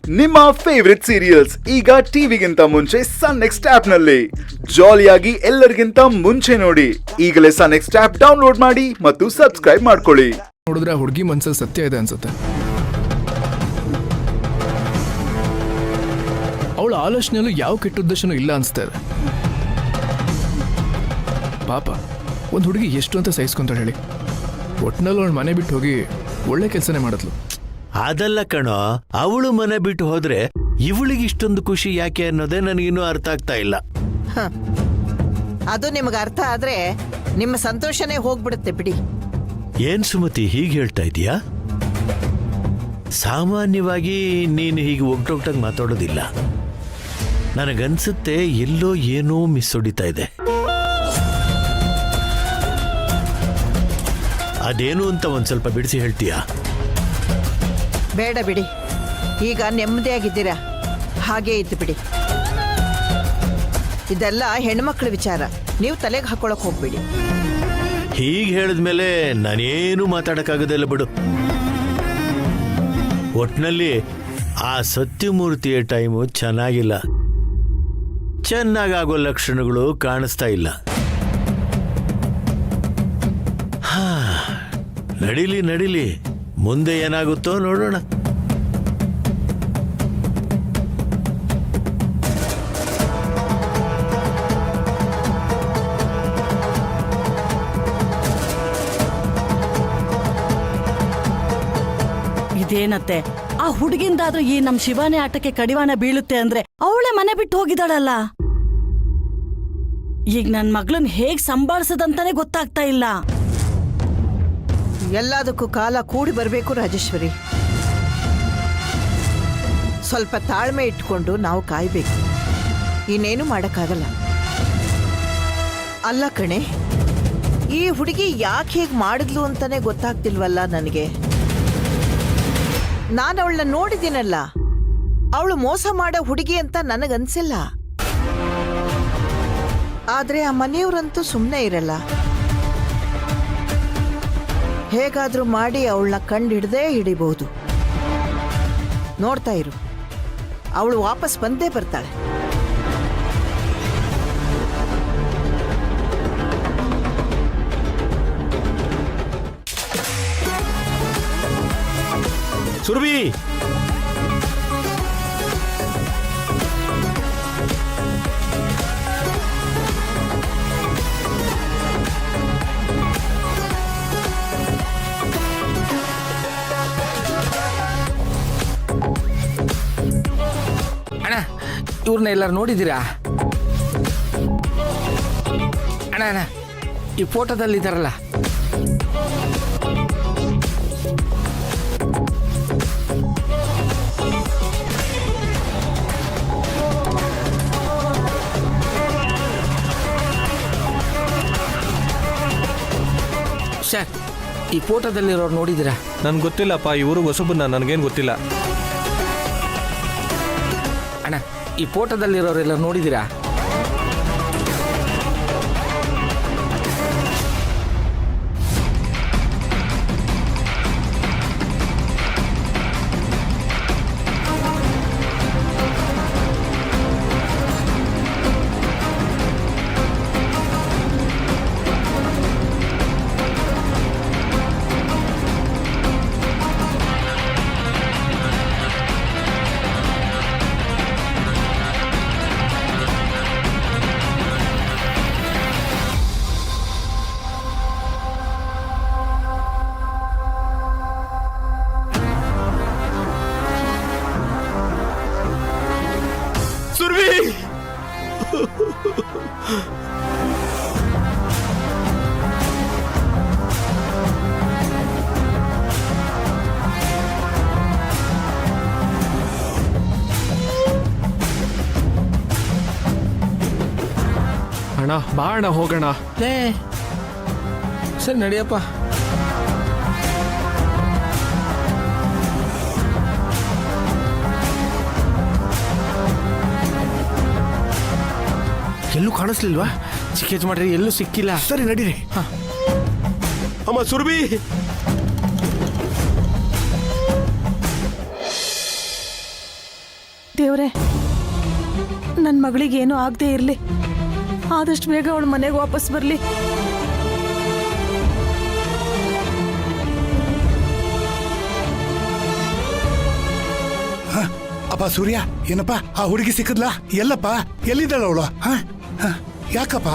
ನಿಮ್ಮ favourite serials ಈಗ ಟಿವಿಗಿಂತ ಮುಂಚೆ ಸನ್ ನೆಕ್ಸ್ಟ್ ಆಪ್ ನಲ್ಲಿ ಜಾಲಿಯಾಗಿ ಎಲ್ಲರಿಗಿಂತ ಮುಂಚೆ ನೋಡಿ. ಈಗಲೇ ಸನ್ ನೆಕ್ಸ್ಟ್ ಆಪ್ ಡೌನ್ಲೋಡ್ ಮಾಡಿ ಮತ್ತು ಸಬ್ಸ್ಕ್ರೈಬ್ ಮಾಡ್ಕೊಳ್ಳಿ. ನೋಡಿದ್ರೆ ಹುಡುಗಿ ಮನ್ಸಲ್ಲಿ ಸತ್ಯ ಇದೆ ಅನ್ಸುತ್ತೆ. ಅವಳ ಆಲೋಚನೆಯಲ್ಲೂ ಯಾವ ಕೆಟ್ಟ ಉದ್ದೇಶನೂ ಇಲ್ಲ ಅನ್ಸ್ತಾ ಇದೆ. ಪಾಪ ಒಂದು ಹುಡುಗಿ ಎಷ್ಟು ಅಂತ ಸಹಿಸ್ಕೊಂತಾಳೆ ಹೇಳಿ. ಒಟ್ನಲ್ಲಿ ಅವಳು ಮನೆ ಬಿಟ್ಟು ಹೋಗಿ ಒಳ್ಳೆ ಕೆಲಸನೇ ಮಾಡಿದ್ಲು. ಅದಲ್ಲ ಕಣೋ, ಅವಳು ಮನೆ ಬಿಟ್ಟು ಹೋದ್ರೆ ಇವಳಿಗೆ ಇಷ್ಟೊಂದು ಖುಷಿ ಯಾಕೆ ಅನ್ನೋದೇ ನನಗಿನ್ನೂ ಅರ್ಥ ಆಗ್ತಾ ಇಲ್ಲ. ಅದು ನಿಮಗೆ ಅರ್ಥ ಆದ್ರೆ ನಿಮ್ಮ ಸಂತೋಷನೇ ಹೋಗ್ಬಿಡುತ್ತೆ ಬಿಡಿ. ಏನ್ ಸುಮತಿ ಹೀಗೆ ಹೇಳ್ತಾ ಇದೀಯಾ? ಸಾಮಾನ್ಯವಾಗಿ ನೀನು ಹೀಗೆ ಒಗ್ಟೊಗ್ಟಾಗಿ ಮಾತಾಡೋದಿಲ್ಲ. ನನಗನ್ಸುತ್ತೆ ಎಲ್ಲೋ ಏನೋ ಮಿಸ್ ಹೊಡಿತಾ ಇದೆ. ಅದೇನು ಅಂತ ಒಂದ್ ಸ್ವಲ್ಪ ಬಿಡಿಸಿ ಹೇಳ್ತೀಯಾ? ಬೇಡ ಬಿಡಿ, ಈಗ ನೆಮ್ಮದಿಯಾಗಿದ್ದೀರಾ, ಹಾಗೇ ಇದ್ದು ಬಿಡಿ. ಇದೆಲ್ಲ ಹೆಣ್ಮಕ್ಳ ವಿಚಾರ, ನೀವು ತಲೆಗೆ ಹಾಕೊಳಕ್ ಹೋಗ್ಬಿಡಿ. ಹೀಗೆ ಹೇಳಿದ್ಮೇಲೆ ನಾನೇನು ಮಾತಾಡಕ್ಕಾಗೋದಿಲ್ಲ ಬಿಡು. ಒಟ್ನಲ್ಲಿ ಆ ಸತ್ಯಮೂರ್ತಿಯ ಟೈಮು ಚೆನ್ನಾಗಿಲ್ಲ. ಚೆನ್ನಾಗಾಗೋ ಲಕ್ಷಣಗಳು ಕಾಣಿಸ್ತಾ ಇಲ್ಲ. ನಡಿಲಿ, ಮುಂದೆ ಏನಾಗುತ್ತೋ ನೋಡೋಣ. ಇದೇನತ್ತೆ, ಆ ಹುಡುಗಿಂದಾದ್ರೂ ಈ ನಮ್ ಶಿವಾನಿ ಆಟಕ್ಕೆ ಕಡಿವಾಣ ಬೀಳುತ್ತೆ ಅಂದ್ರೆ ಅವಳೇ ಮನೆ ಬಿಟ್ಟು ಹೋಗಿದ್ದಾಳಲ್ಲ. ಈಗ ನನ್ ಮಗಳನ್ನ ಹೇಗ್ ಸಂಭಾಳಿಸದಂತಾನೆ ಗೊತ್ತಾಗ್ತಾ ಇಲ್ಲ. ಎಲ್ಲದಕ್ಕೂ ಕಾಲ ಕೂಡಿ ಬರಬೇಕು ರಾಜೇಶ್ವರಿ. ಸ್ವಲ್ಪ ತಾಳ್ಮೆ ಇಟ್ಕೊಂಡು ನಾವು ಕಾಯ್ಬೇಕು. ಇನ್ನೇನು ಮಾಡಕ್ಕಾಗಲ್ಲ. ಅಲ್ಲ ಕಣೆ, ಈ ಹುಡುಗಿ ಯಾಕೆ ಹೇಗೆ ಮಾಡಿದ್ಲು ಅಂತಾನೆ ಗೊತ್ತಾಗ್ತಿಲ್ವಲ್ಲ ನನಗೆ. ನಾನು ಅವಳನ್ನ ನೋಡಿದ್ದೀನಲ್ಲ, ಅವಳು ಮೋಸ ಮಾಡೋ ಹುಡುಗಿ ಅಂತ ನನಗನ್ಸಿಲ್ಲ. ಆದ್ರೆ ಆ ಮನೆಯವರಂತೂ ಸುಮ್ಮನೆ ಇರಲ್ಲ. ಹೇಗಾದ್ರೂ ಮಾಡಿ ಅವಳನ್ನ ಕಂಡು ಹಿಡ್ದೇ ಹಿಡಿಬಹುದು. ನೋಡ್ತಾ ಇರು, ಅವಳು ವಾಪಸ್ ಬಂದೇ ಬರ್ತಾಳೆ. ಸುರಭಿ, ಅಣ್ಣ, ಇವ್ರನ್ನ ಎಲ್ಲರೂ ನೋಡಿದ್ದೀರಾ? ಅಣ್ಣ, ಈ ಫೋಟೋದಲ್ಲಿ ಇದ್ದಾರಲ್ಲ, ಸರ್, ಈ ಫೋಟೋದಲ್ಲಿರೋರು ನೋಡಿದ್ದೀರಾ? ನನ್ಗೆ ಗೊತ್ತಿಲ್ಲಪ್ಪ, ಇವರು ಹೊಸಬನ್ನ, ನನಗೇನು ಗೊತ್ತಿಲ್ಲ. ಅಣ್ಣ, ಈ ಫೋಟೋದಲ್ಲಿರೋರೆಲ್ಲ ನೋಡಿದ್ದೀರಾ? ಅಣ್ಣ ಬಾ ಅಣ್ಣ, ಹೋಗೋಣ. ಸರಿ ನಡಿಯಪ್ಪ. ಎಲ್ಲೂ ಕಾಣಿಸ್ಲಿಲ್ವಾ? ಚಿಕ್ಕೇಜ್ ಮಾಡ್ರಿ, ಎಲ್ಲೂ ಸಿಕ್ಕಿಲ್ಲ. ಸರಿ ನಡೀರಿ. ಅಮ್ಮ ಸುರಭಿ, ದೇವ್ರೆ, ನನ್ನ ಮಗಳಿಗೆ ಏನೂ ಆಗದೆ ಇರಲಿ, ಆದಷ್ಟು ಬೇಗ ಅವಳು ಮನೆಗೆ ವಾಪಸ್ ಬರಲಿ. ಅಪ್ಪ ಸೂರ್ಯ, ಏನಪ್ಪ ಆ ಹುಡುಗಿ ಸಿಕ್ಕದ್ಲಾ? ಎಲ್ಲಪ್ಪ? ಎಲ್ಲಿದ್ದಾಳ ಅವಳು? ಯಾಕಪ್ಪ?